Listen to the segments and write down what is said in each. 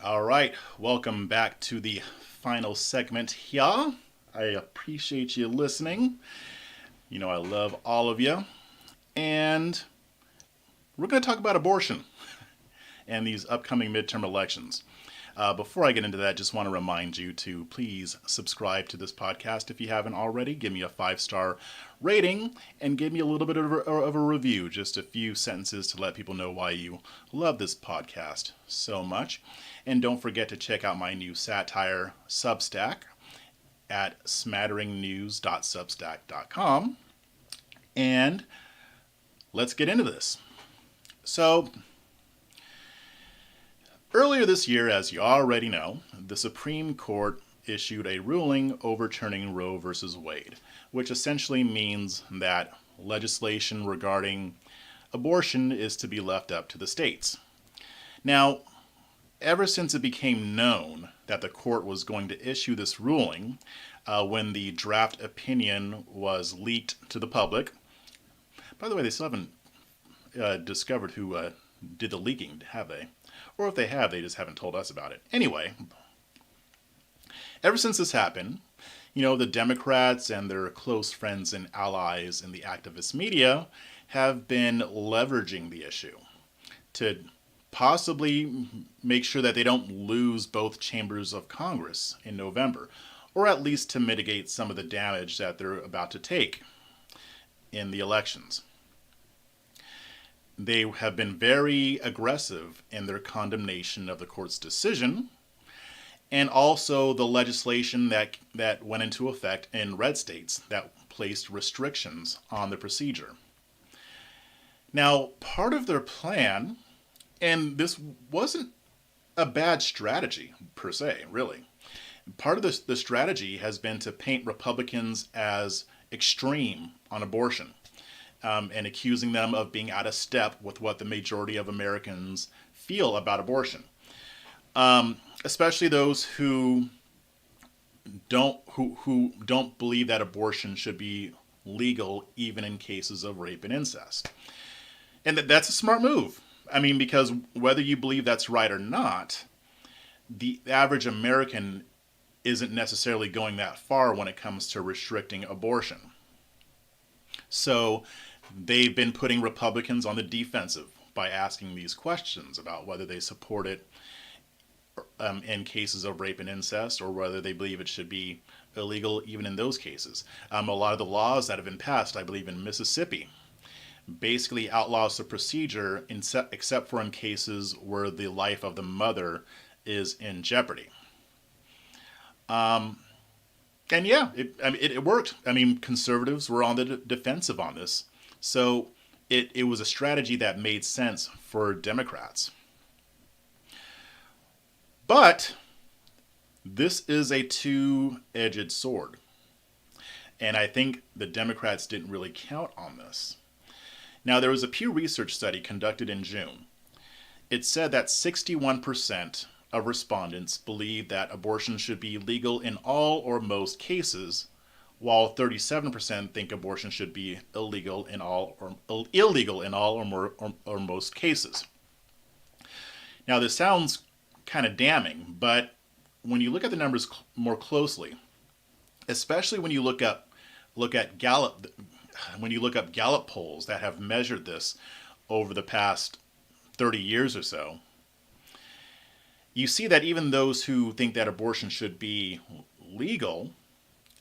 All right, welcome back to the final segment here. I appreciate you listening. You know, I love all of you. And we're going to talk about abortion and these upcoming midterm elections. Before I get into that, just want to remind you to please subscribe to this podcast if you haven't already. Give me a 5-star rating and give me a little bit of a review, just a few sentences to let people know why you love this podcast so much. And don't forget to check out my new satire Substack at smatteringnews.substack.com. And let's get into this. So, earlier this year, as you already know, the Supreme Court issued a ruling overturning Roe v. Wade, which essentially means that legislation regarding abortion is to be left up to the states. Now, ever since it became known that the court was going to issue this ruling, when the draft opinion was leaked to the public, by the way, they still haven't discovered who did the leaking, have they? Or if they have, they just haven't told us about it. Anyway, ever since this happened, you know, the Democrats and their close friends and allies in the activist media have been leveraging the issue to possibly make sure that they don't lose both chambers of Congress in November, or at least to mitigate some of the damage that they're about to take in the elections. They have been very aggressive in their condemnation of the court's decision, and also the legislation that went into effect in red states that placed restrictions on the procedure. Now, part of their plan, and this wasn't a bad strategy per se, really. Part of the strategy has been to paint Republicans as extreme on abortion. And accusing them of being out of step with what the majority of Americans feel about abortion. Especially those who don't believe that abortion should be legal even in cases of rape and incest. And that's a smart move. I mean, because whether you believe that's right or not, the average American isn't necessarily going that far when it comes to restricting abortion. So they've been putting Republicans on the defensive by asking these questions about whether they support it in cases of rape and incest, or whether they believe it should be illegal even in those cases. A lot of the laws that have been passed, I believe in Mississippi, basically outlaws the procedure except for in cases where the life of the mother is in jeopardy. And yeah, it worked. I mean, conservatives were on the defensive on this. So it was a strategy that made sense for Democrats. But this is a two-edged sword. And I think the Democrats didn't really count on this. Now, there was a Pew Research study conducted in June. It said that 61% of respondents believe that abortion should be legal in all or most cases, while 37% think abortion should be illegal in all or most cases. Now, this sounds kind of damning, but when you look at the numbers more closely, especially when you look up Gallup polls that have measured this over the past 30 years or so, you see that even those who think that abortion should be legal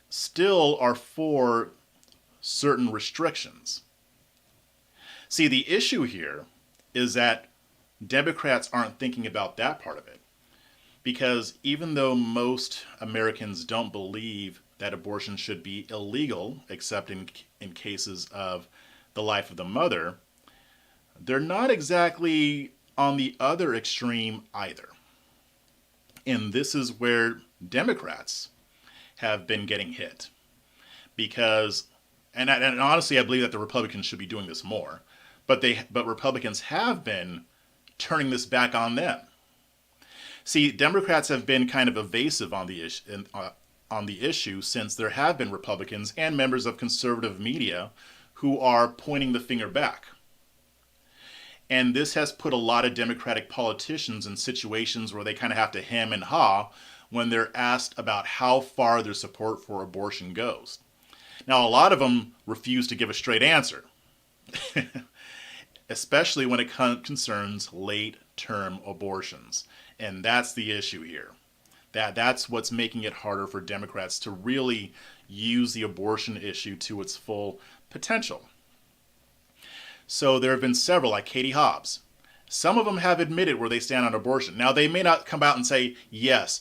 still are for certain restrictions. See, the issue here is that Democrats aren't thinking about that part of it. Because even though most Americans don't believe that abortion should be illegal, except in cases of the life of the mother, they're not exactly on the other extreme either. And this is where Democrats have been getting hit. Because, and honestly, I believe that the Republicans should be doing this more, but Republicans have been turning this back on them. See, Democrats have been kind of evasive on the issue since there have been Republicans and members of conservative media who are pointing the finger back. And this has put a lot of Democratic politicians in situations where they kind of have to hem and haw when they're asked about how far their support for abortion goes. Now, a lot of them refuse to give a straight answer, especially when it concerns late-term abortions. And that's the issue here. That's what's making it harder for Democrats to really use the abortion issue to its full potential. So there have been several, like Katie Hobbs. Some of them have admitted where they stand on abortion. Now, they may not come out and say, yes,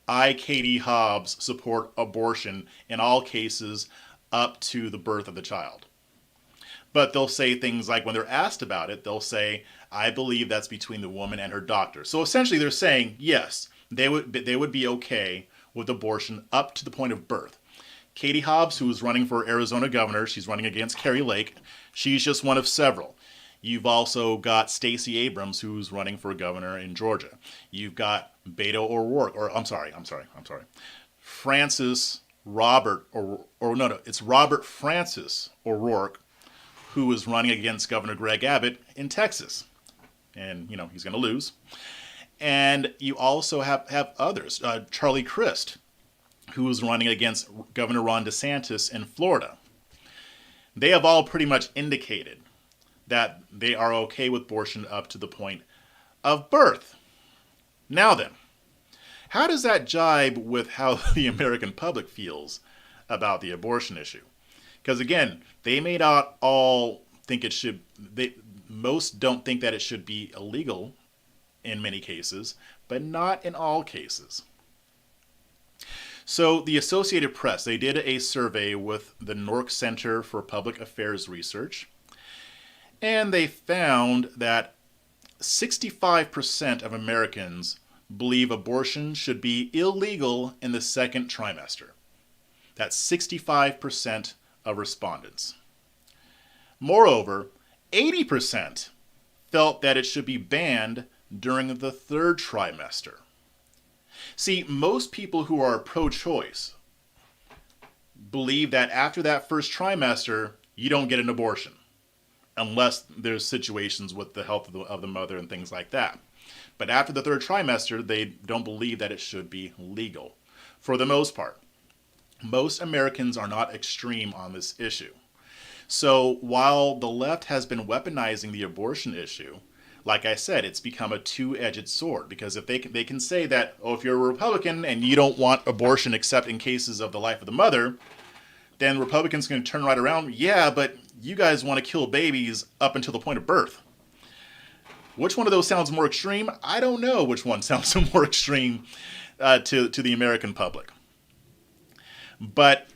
I, Katie Hobbs, support abortion in all cases up to the birth of the child. But they'll say things like, when they're asked about it, they'll say, I believe that's between the woman and her doctor. So essentially they're saying, yes, they would be okay with abortion up to the point of birth. Katie Hobbs, who is running for Arizona governor, she's running against Carrie Lake. She's just one of several. You've also got Stacey Abrams, who's running for governor in Georgia. You've got Beto O'Rourke, it's Robert Francis O'Rourke, who is running against Governor Greg Abbott in Texas. And, he's going to lose. And you also have others. Charlie Crist, who is running against Governor Ron DeSantis in Florida. They have all pretty much indicated that they are okay with abortion up to the point of birth. Now then, how does that jibe with how the American public feels about the abortion issue? Because again, they may not all think most don't think that it should be illegal in many cases, but not in all cases. So the Associated Press, they did a survey with the Nork Center for Public Affairs Research, and they found that 65% of Americans believe abortion should be illegal in the second trimester. That's 65% of respondents. Moreover, 80% felt that it should be banned during the third trimester. See, most people who are pro-choice believe that after that first trimester, you don't get an abortion, unless there's situations with the health of the mother and things like that. But after the third trimester, they don't believe that it should be legal, for the most part. Most Americans are not extreme on this issue. So while the left has been weaponizing the abortion issue, like I said, it's become a two-edged sword, because if they can say that, if you're a Republican and you don't want abortion except in cases of the life of the mother, then Republicans can turn right around, yeah, but you guys want to kill babies up until the point of birth. Which one of those sounds more extreme? I don't know which one sounds more extreme to the American public. But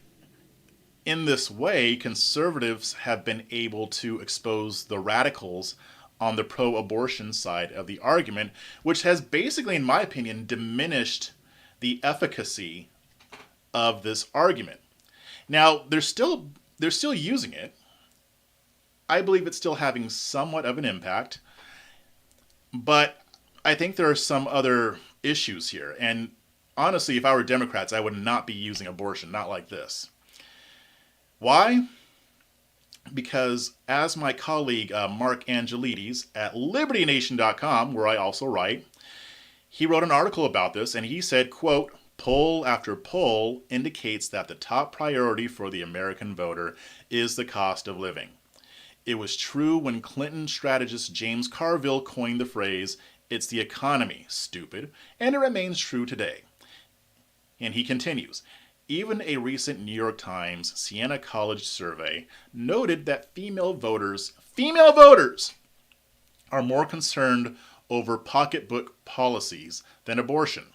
in this way, conservatives have been able to expose the radicals on the pro-abortion side of the argument, which has basically, in my opinion, diminished the efficacy of this argument. Now, they're still using it. I believe it's still having somewhat of an impact, but I think there are some other issues here. And honestly, if I were Democrats, I would not be using abortion, not like this. Why? Because as my colleague Mark Angelides at LibertyNation.com, where I also write, he wrote an article about this, and he said, quote, "Poll after poll indicates that the top priority for the American voter is the cost of living. It was true when Clinton strategist James Carville coined the phrase, 'It's the economy, stupid,' and it remains true today." And he continues, "Even a recent New York Times Siena College survey noted that female voters are more concerned over pocketbook policies than abortion."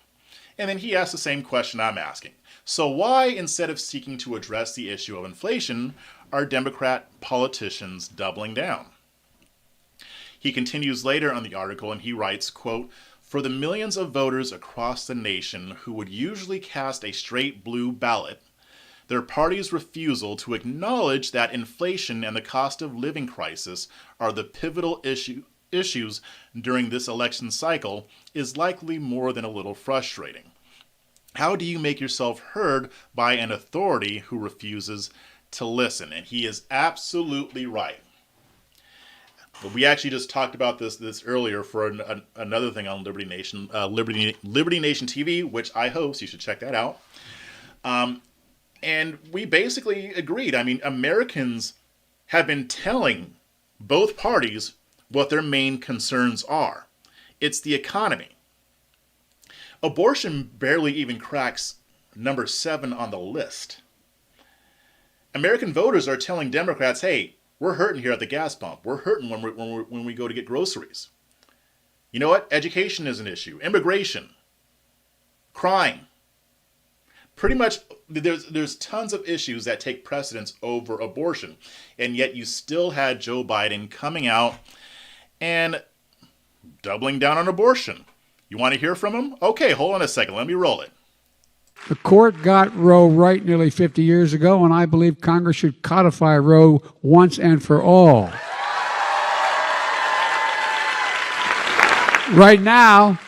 And then he asked the same question I'm asking. So why, instead of seeking to address the issue of inflation, are Democrat politicians doubling down? He continues later on the article and he writes, quote, "For the millions of voters across the nation who would usually cast a straight blue ballot, their party's refusal to acknowledge that inflation and the cost of living crisis are the pivotal issues during this election cycle is likely more than a little frustrating. How do you make yourself heard by an authority who refuses to listen?" And he is absolutely right. We actually just talked about this earlier for another thing on Liberty Nation TV, which I host. You should check that out. And we basically agreed. I mean, Americans have been telling both parties what their main concerns are. It's the economy. Abortion barely even cracks number 7 on the list. American voters are telling Democrats, hey, we're hurting here at the gas pump. We're hurting when we go to get groceries. You know what? Education is an issue. Immigration. Crime. Pretty much, there's tons of issues that take precedence over abortion. And yet you still had Joe Biden coming out and doubling down on abortion. You want to hear from him? Okay, hold on a second. Let me roll it. The court got Roe right nearly 50 years ago, and I believe Congress should codify Roe once and for all. Right now,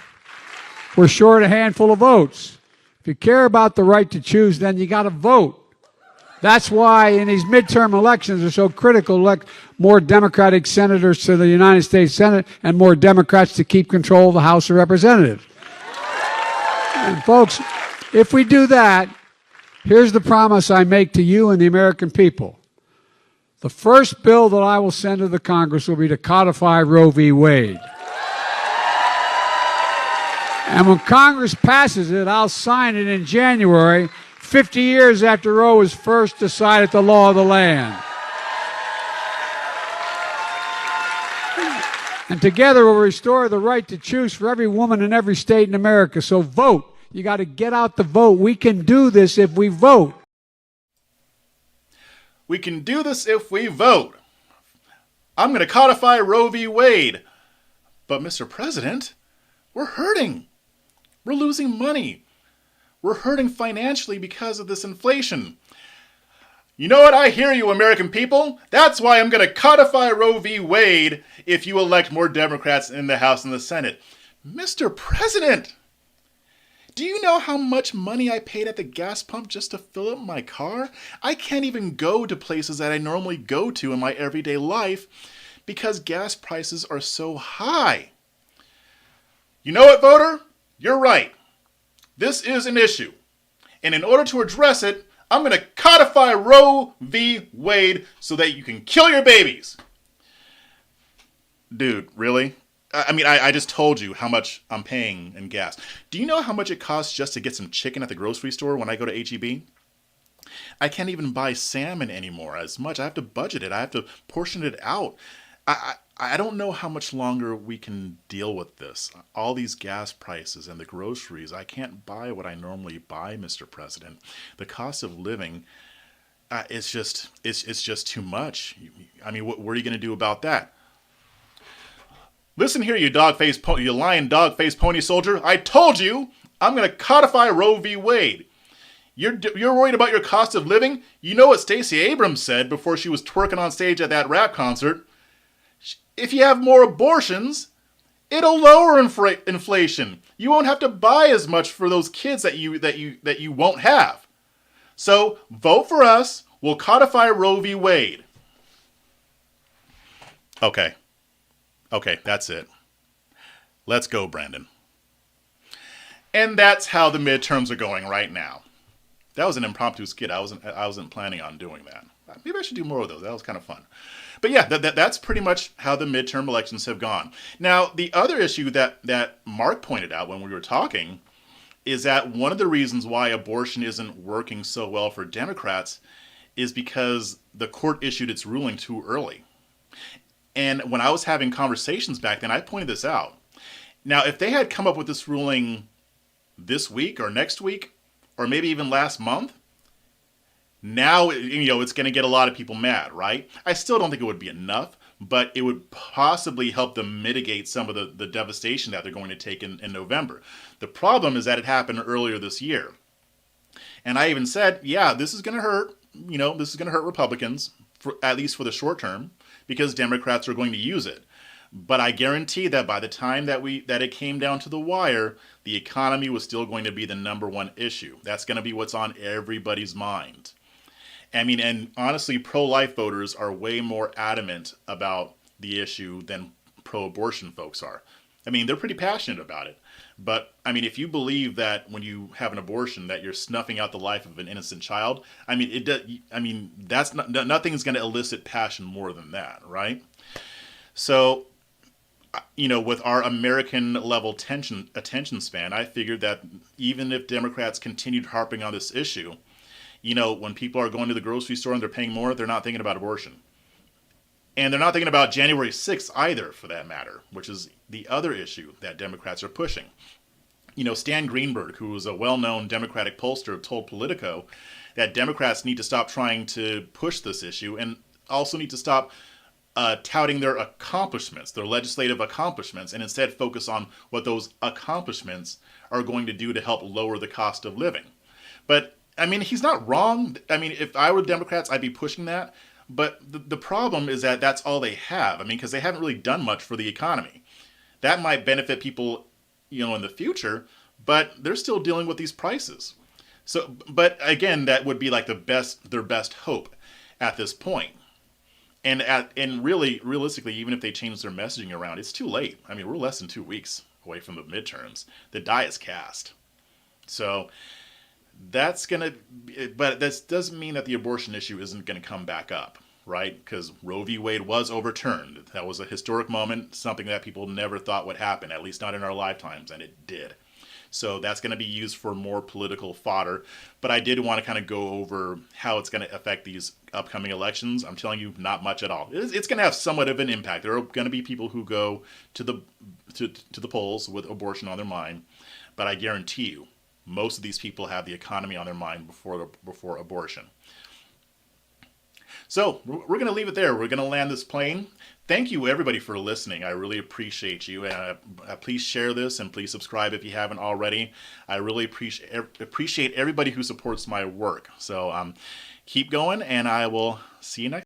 we're short a handful of votes. If you care about the right to choose, then you got to vote. That's why in these midterm elections are so critical to elect more Democratic senators to the United States Senate and more Democrats to keep control of the House of Representatives. And folks, if we do that, here's the promise I make to you and the American people. The first bill that I will send to the Congress will be to codify Roe v. Wade. And when Congress passes it, I'll sign it in January, 50 years after Roe was first decided the law of the land. And together we'll restore the right to choose for every woman in every state in America. So vote. You got to get out the vote. We can do this if we vote. We can do this if we vote. I'm going to codify Roe v. Wade. But, Mr. President, we're hurting. We're losing money. We're hurting financially because of this inflation. You know what? I hear you, American people. That's why I'm going to codify Roe v. Wade if you elect more Democrats in the House and the Senate. Mr. President, do you know how much money I paid at the gas pump just to fill up my car? I can't even go to places that I normally go to in my everyday life because gas prices are so high. You know what, voter? You're right. This is an issue. And in order to address it, I'm going to codify Roe v. Wade so that you can kill your babies. Dude, really? I mean, I just told you how much I'm paying in gas. Do you know how much it costs just to get some chicken at the grocery store when I go to H-E-B? I can't even buy salmon anymore as much. I have to budget it. I have to portion it out. I don't know how much longer we can deal with this. All these gas prices and the groceries. I can't buy what I normally buy, Mr. President. The cost of living, it's just too much. I mean, what are you going to do about that? Listen here, you lying dog-faced pony soldier. I told you I'm going to codify Roe v. Wade. You're worried about your cost of living? You know what Stacey Abrams said before she was twerking on stage at that rap concert? If you have more abortions, it'll lower inflation. You won't have to buy as much for those kids that you won't have. So vote for us. We'll codify Roe v. Wade. Okay, that's it. Let's go, Brandon. And that's how the midterms are going right now. That was an impromptu skit. I wasn't planning on doing that. Maybe I should do more of those. That was kind of fun. But yeah, that's pretty much how the midterm elections have gone. Now, the other issue that Mark pointed out when we were talking is that one of the reasons why abortion isn't working so well for Democrats is because the court issued its ruling too early. And when I was having conversations back then, I pointed this out. Now, if they had come up with this ruling this week or next week, or maybe even last month, now, it's going to get a lot of people mad, right? I still don't think it would be enough, but it would possibly help them mitigate some of the devastation that they're going to take in November. The problem is that it happened earlier this year. And I even said, yeah, this is going to hurt. This is going to hurt Republicans, at least for the short term, because Democrats are going to use it. But I guarantee that by the time that it came down to the wire, the economy was still going to be the number one issue. That's going to be what's on everybody's mind. I mean, and honestly, pro-life voters are way more adamant about the issue than pro-abortion folks are. I mean, they're pretty passionate about it. But I mean, if you believe that when you have an abortion that you're snuffing out the life of an innocent child, I mean, it does. I mean, that's not, nothing's going to elicit passion more than that, right? So, with our American level attention span, I figured that even if Democrats continued harping on this issue, when people are going to the grocery store and they're paying more, they're not thinking about abortion. And they're not thinking about January 6th either, for that matter, which is the other issue that Democrats are pushing. Stan Greenberg, who was a well-known Democratic pollster, told Politico that Democrats need to stop trying to push this issue and also need to stop touting their accomplishments, their legislative accomplishments, and instead focus on what those accomplishments are going to do to help lower the cost of living. But, I mean, he's not wrong. I mean, if I were Democrats, I'd be pushing that. But the problem is that that's all they have. I mean, because they haven't really done much for the economy. That might benefit people, in the future, but they're still dealing with these prices. So, but again, that would be like their best hope at this point. And really, realistically, even if they change their messaging around, it's too late. I mean, we're less than 2 weeks away from the midterms. The die is cast. So but this doesn't mean that the abortion issue isn't going to come back up, right? Because Roe v. Wade was overturned. That was a historic moment, something that people never thought would happen, at least not in our lifetimes, and it did. So that's going to be used for more political fodder. But I did want to kind of go over how it's going to affect these upcoming elections. I'm telling you, not much at all. It's going to have somewhat of an impact. There are going to be people who go to the polls with abortion on their mind, but I guarantee you, most of these people have the economy on their mind before abortion. So we're going to leave it there. We're going to land this plane. Thank you, everybody, for listening. I really appreciate you. Please share this and please subscribe if you haven't already. I really appreciate everybody who supports my work. So keep going, and I will see you next time.